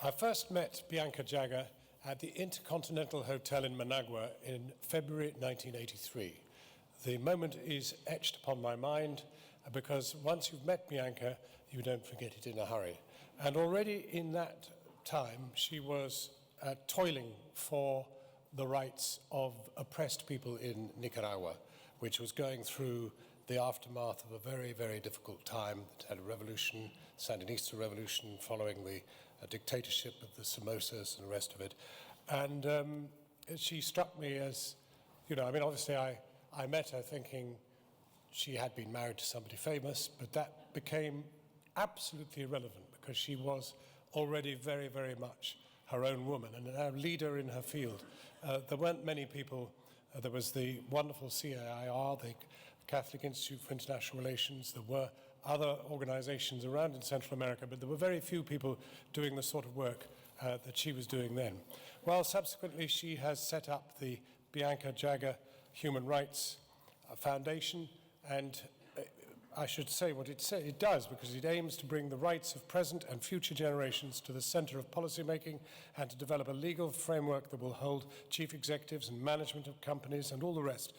I first met Bianca Jagger at the Intercontinental Hotel in Managua in February 1983. The moment is etched upon my mind because once you've met Bianca, you don't forget it in a hurry. And already in that time, she was toiling for the rights of oppressed people in Nicaragua, which was going through the aftermath of a very, very difficult time. It had a revolution, Sandinista revolution, following the dictatorship of the Somozas and the rest of it. And she struck me as, obviously I met her thinking she had been married to somebody famous, but that became absolutely irrelevant because she was already very, very much her own woman and a leader in her field. There weren't many people. There was the wonderful CAIR, the Catholic Institute for International Relations. There were other organizations around in Central America, but there were very few people doing the sort of work that she was doing then. Well, subsequently, she has set up the Bianca Jagger Human Rights Foundation, and I should say what it does, because it aims to bring the rights of present and future generations to the center of policymaking and to develop a legal framework that will hold chief executives and management of companies and all the rest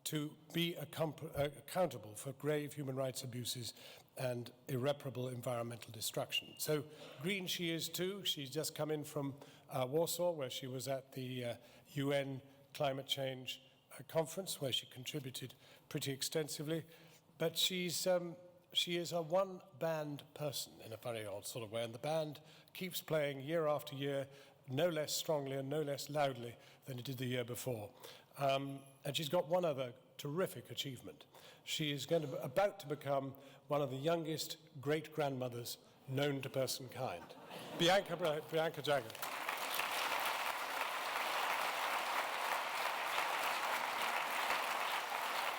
to be accountable for grave human rights abuses and irreparable environmental destruction. So green she is too. She's just come in from Warsaw, where she was at the UN Climate Change Conference, where she contributed pretty extensively. But she is a one-band person in a very odd sort of way, and the band keeps playing year after year, no less strongly and no less loudly than it did the year before. And she's got one other terrific achievement. She is about to become one of the youngest great-grandmothers known to personkind. Bianca Jagger.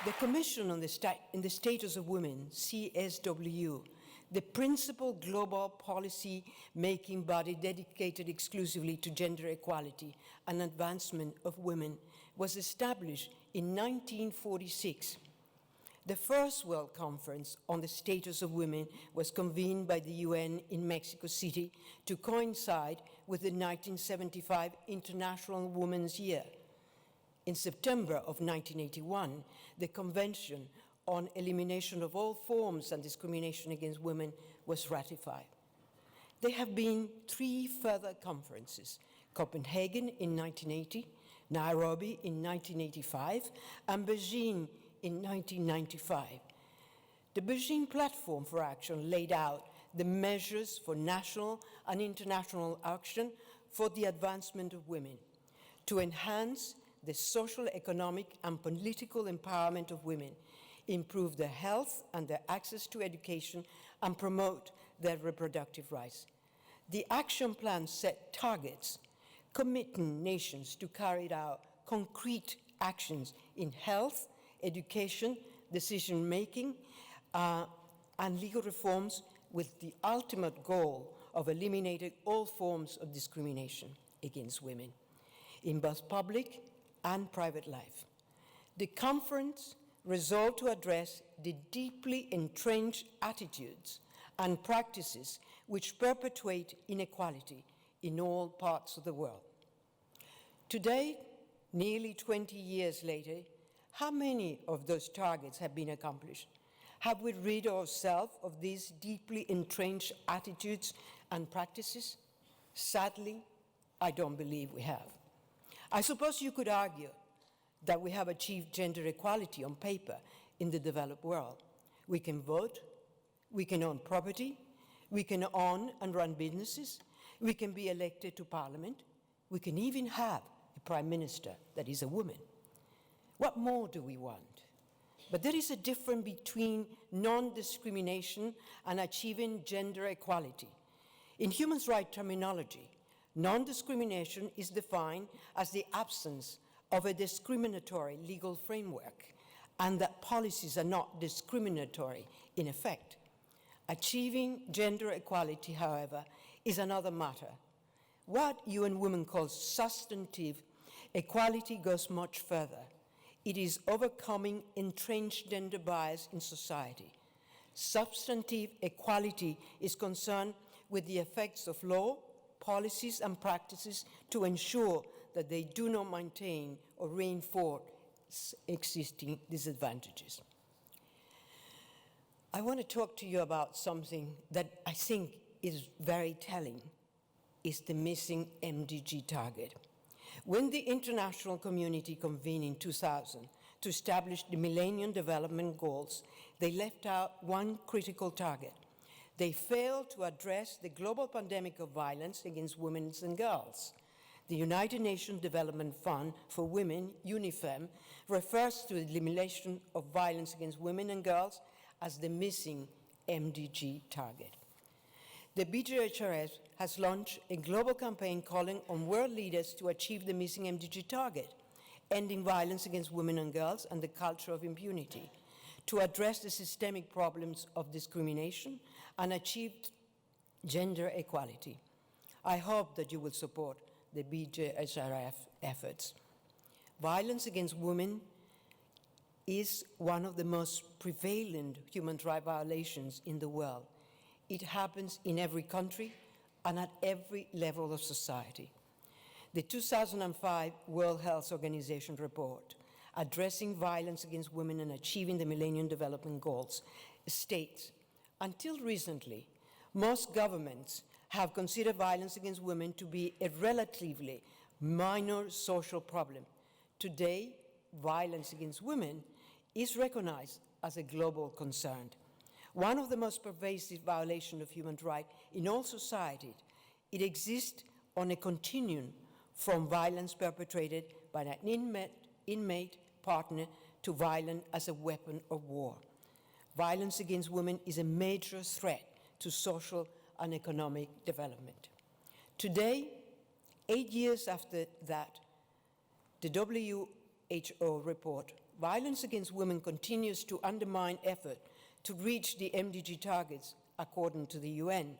The Commission on the Status of Women, CSW, the principal global policy-making body dedicated exclusively to gender equality and advancement of women, was established in 1946. The first World Conference on the Status of Women was convened by the UN in Mexico City to coincide with the 1975 International Women's Year. In September of 1981, the Convention on Elimination of All Forms of Discrimination Against Women was ratified. There have been 3 further conferences: Copenhagen in 1980, Nairobi in 1985, and Beijing in 1995. The Beijing Platform for Action laid out the measures for national and international action for the advancement of women, to enhance the social, economic, and political empowerment of women, improve their health and their access to education, and promote their reproductive rights. The action plan set targets, committing nations to carry out concrete actions in health, education, decision-making, and legal reforms, with the ultimate goal of eliminating all forms of discrimination against women in both public and private life. The conference resolved to address the deeply entrenched attitudes and practices which perpetuate inequality in all parts of the world. Today, nearly 20 years later, how many of those targets have been accomplished? Have we rid ourselves of these deeply entrenched attitudes and practices? Sadly, I don't believe we have. I suppose you could argue that we have achieved gender equality on paper in the developed world. We can vote, we can own property, we can own and run businesses, we can be elected to parliament, we can even have a prime minister that is a woman. What more do we want? But there is a difference between non-discrimination and achieving gender equality. In human rights terminology, non-discrimination is defined as the absence of a discriminatory legal framework, and that policies are not discriminatory in effect. Achieving gender equality, however, is another matter. What UN Women calls substantive equality goes much further. It is overcoming entrenched gender bias in society. Substantive equality is concerned with the effects of law, policies and practices to ensure that they do not maintain or reinforce existing disadvantages. I want to talk to you about something that I think is very telling, is the missing MDG target. When the international community convened in 2000 to establish the Millennium Development Goals, they left out one critical target. They failed to address the global pandemic of violence against women and girls. The United Nations Development Fund for Women, UNIFEM, refers to the elimination of violence against women and girls as the missing MDG target. The BJHRF has launched a global campaign calling on world leaders to achieve the missing MDG target, ending violence against women and girls and the culture of impunity, to address the systemic problems of discrimination and achieve gender equality. I hope that you will support the BJHRF efforts. Violence against women is one of the most prevalent human rights violations in the world. It happens in every country and at every level of society. The 2005 World Health Organization report, Addressing Violence Against Women and Achieving the Millennium Development Goals, states, until recently, most governments have considered violence against women to be a relatively minor social problem. Today, violence against women is recognized as a global concern. One of the most pervasive violations of human rights in all societies. It exists on a continuum from violence perpetrated by an inmate partner to violence as a weapon of war. Violence against women is a major threat to social and economic development. Today, 8 years after that, the WHO report, Violence Against Women continues to undermine effort to reach the MDG targets according to the UN.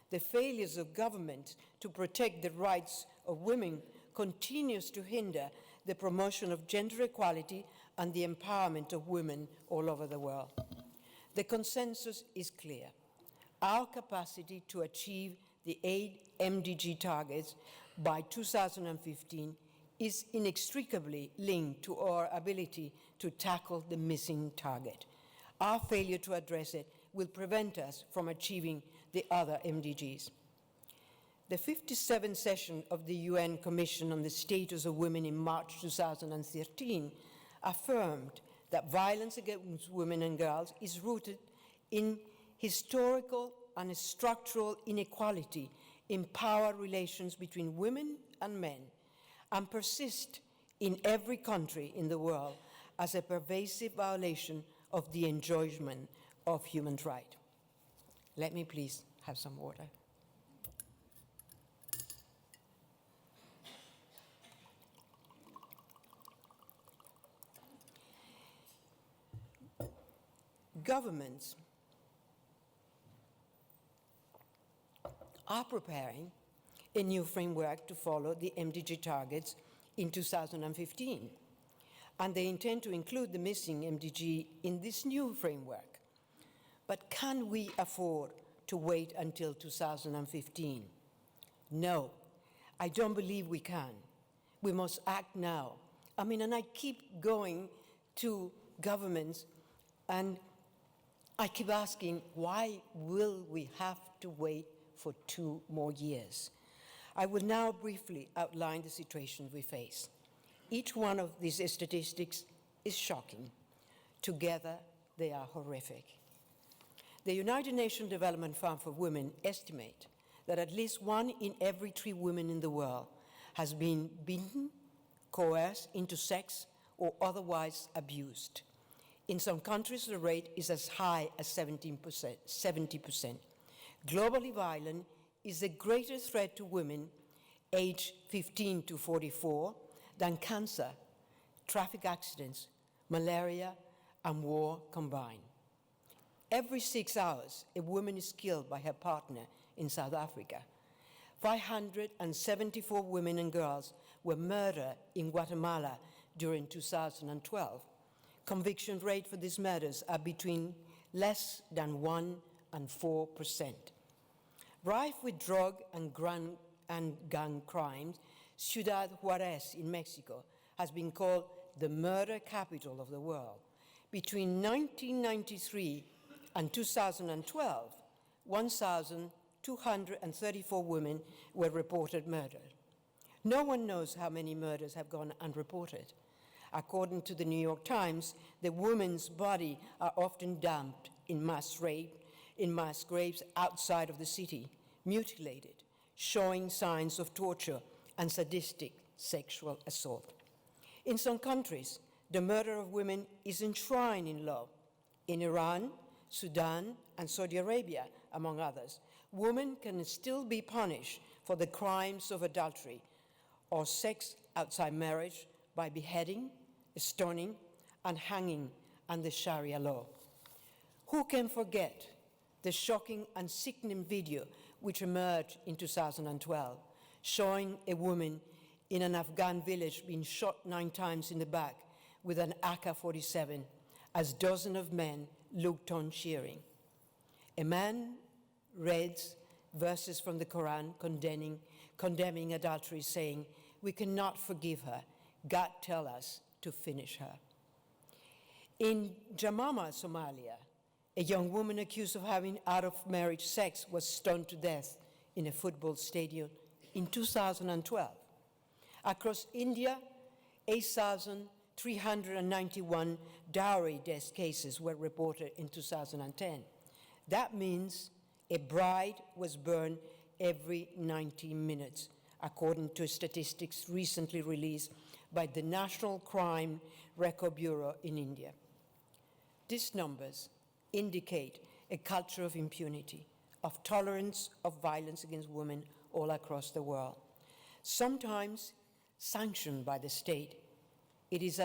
The failures of governments to protect the rights of women continues to hinder the promotion of gender equality and the empowerment of women all over the world. The consensus is clear. Our capacity to achieve the 8 MDG targets by 2015 is inextricably linked to our ability to tackle the missing target. Our failure to address it will prevent us from achieving the other MDGs. The 57th session of the UN Commission on the Status of Women in March 2013 affirmed that violence against women and girls is rooted in historical and structural inequality in power relations between women and men, and persists in every country in the world as a pervasive violation of the enjoyment of human rights. Let me please have some water. Governments are preparing a new framework to follow the MDG targets in 2015, and they intend to include the missing MDG in this new framework. But can we afford to wait until 2015? No, I don't believe we can. We must act now. And I keep going to governments and I keep asking, why will we have to wait for 2 more years? I will now briefly outline the situation we face. Each one of these statistics is shocking. Together, they are horrific. The United Nations Development Fund for Women estimate that at least 1 in every 3 women in the world has been beaten, coerced into sex, or otherwise abused. In some countries, the rate is as high as 70%. Globally, violence is a greater threat to women aged 15 to 44 than cancer, traffic accidents, malaria, and war combined. Every 6 hours, a woman is killed by her partner in South Africa. 574 women and girls were murdered in Guatemala during 2012. Conviction rate for these murders are between less than 1% and 4%. Rife with drug and and gang crimes, Ciudad Juarez in Mexico has been called the murder capital of the world. Between 1993 and 2012, 1,234 women were reported murdered. No one knows how many murders have gone unreported. According to the New York Times, the women's body are often dumped in mass graves outside of the city, mutilated, showing signs of torture and sadistic sexual assault. In some countries, the murder of women is enshrined in law. In Iran, Sudan, and Saudi Arabia, among others, women can still be punished for the crimes of adultery or sex outside marriage by beheading, stoning, and hanging under Sharia law. Who can forget the shocking and sickening video which emerged in 2012, showing a woman in an Afghan village being shot 9 times in the back with an AK-47 as dozens of men looked on cheering. A man reads verses from the Quran condemning adultery, saying, "We cannot forgive her. God tell us to finish her." In Jamama, Somalia, a young woman accused of having out-of-marriage sex was stoned to death in a football stadium in 2012. Across India, 8,391 dowry death cases were reported in 2010. That means a bride was burned every 90 minutes, according to statistics recently released by the National Crime Record Bureau in India. These numbers indicate a culture of impunity, of tolerance of violence against women all across the world. Sometimes sanctioned by the state, it is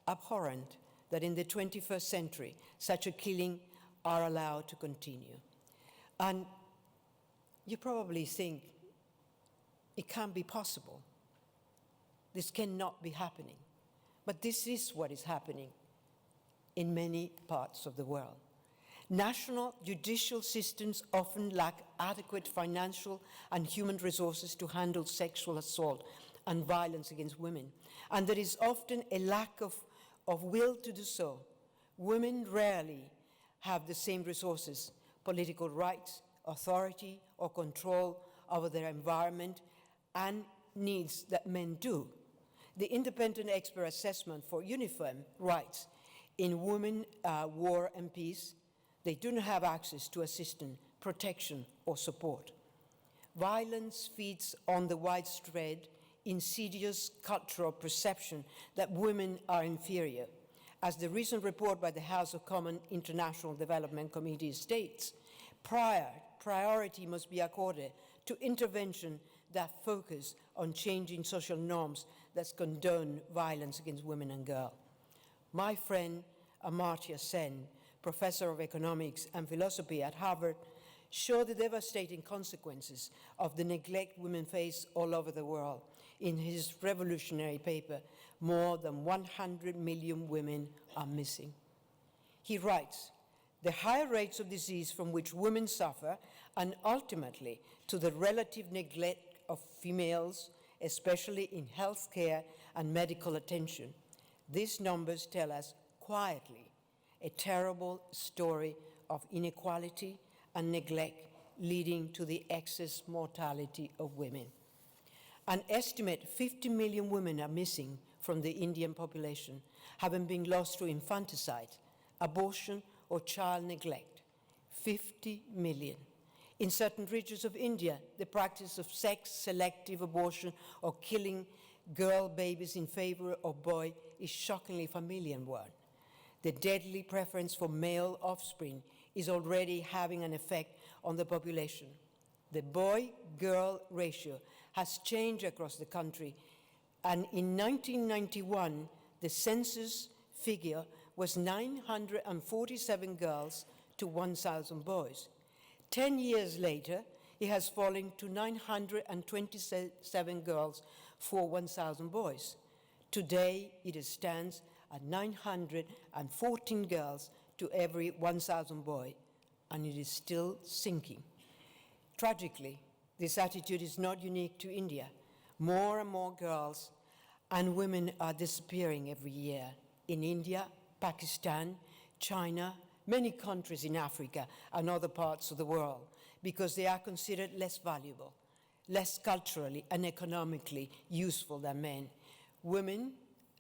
abhorrent that in the 21st century, such a killing are allowed to continue. And you probably think it can't be possible. This cannot be happening. But this is what is happening in many parts of the world. National judicial systems often lack adequate financial and human resources to handle sexual assault and violence against women, and there is often a lack of will to do so. Women rarely have the same resources, political rights, authority, or control over their environment and needs that men do. The Independent Expert Assessment for Uniform Rights in Women, War and Peace, they do not have access to assistance, protection, or support. Violence feeds on the widespread, insidious cultural perception that women are inferior. As the recent report by the House of Commons International Development Committee states, priority must be accorded to intervention that focus on changing social norms that condone violence against women and girls. My friend Amartya Sen, professor of economics and philosophy at Harvard, showed the devastating consequences of the neglect women face all over the world. In his revolutionary paper, more than 100 million women are missing. He writes, the higher rates of disease from which women suffer, and ultimately to the relative neglect of females, especially in health care and medical attention. These numbers tell us quietly a terrible story of inequality and neglect leading to the excess mortality of women. An estimate 50 million women are missing from the Indian population, having been lost to infanticide, abortion, or child neglect. 50 million. In certain regions of India, the practice of sex-selective abortion or killing girl babies in favor of boy is shockingly familiar one. The deadly preference for male offspring is already having an effect on the population. The boy-girl ratio has changed across the country, and in 1991, the census figure was 947 girls to 1,000 boys. 10 years later, it has fallen to 927 girls for 1,000 boys. Today, it stands at 914 girls to every 1,000 boys, and it is still sinking. Tragically, This attitude is not unique to India. More and more girls and women are disappearing every year in India, Pakistan, China, many countries in Africa and other parts of the world, because they are considered less valuable, less culturally and economically useful than men. Women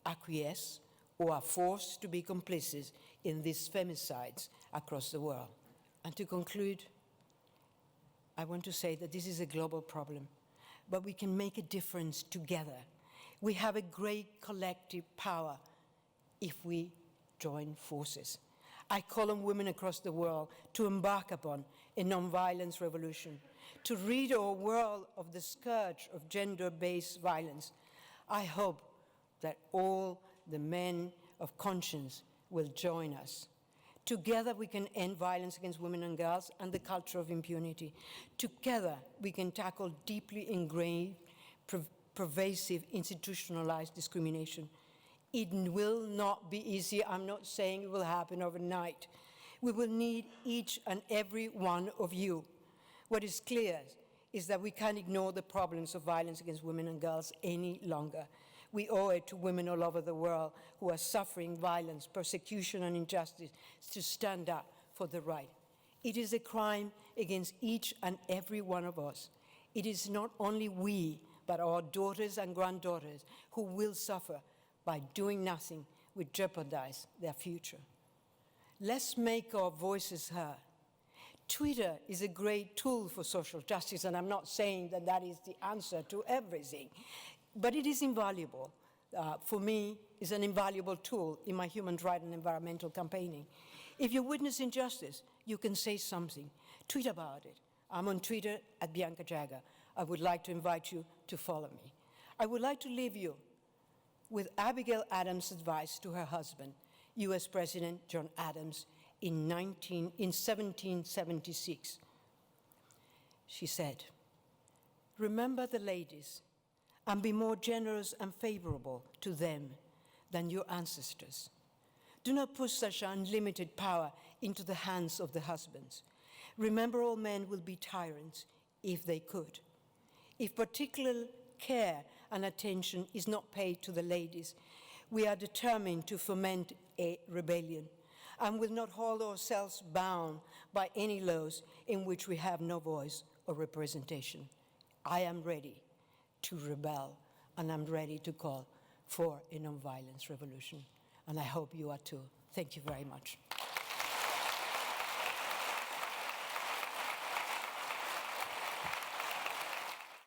acquiesce or are forced to be complicit in these femicides across the world. And to conclude, I want to say that this is a global problem, but we can make a difference together. We have a great collective power if we join forces. I call on women across the world to embark upon a nonviolence revolution, to rid our world of the scourge of gender-based violence. I hope that all the men of conscience will join us. Together we can end violence against women and girls and the culture of impunity. Together we can tackle deeply ingrained, pervasive, institutionalized discrimination. It will not be easy. I'm not saying it will happen overnight. We will need each and every one of you. What is clear is that we can't ignore the problems of violence against women and girls any longer. We owe it to women all over the world who are suffering violence, persecution, and injustice to stand up for the right. It is a crime against each and every one of us. It is not only we, but our daughters and granddaughters who will suffer by doing nothing would jeopardize their future. Let's make our voices heard. Twitter is a great tool for social justice, and I'm not saying that that is the answer to everything, but it is invaluable. For me, it's an invaluable tool in my human rights and environmental campaigning. If you witness injustice, you can say something. Tweet about it. I'm on Twitter at Bianca Jagger. I would like to invite you to follow me. I would like to leave you with Abigail Adams' advice to her husband, US President John Adams, in 1776. She said, "Remember the ladies and be more generous and favorable to them than your ancestors. Do not put such unlimited power into the hands of the husbands. Remember, all men will be tyrants if they could. If particular care and attention is not paid to the ladies, we are determined to foment a rebellion and will not hold ourselves bound by any laws in which we have no voice or representation. I am ready to rebel, and I'm ready to call for a nonviolence revolution, and I hope you are too. Thank you very much."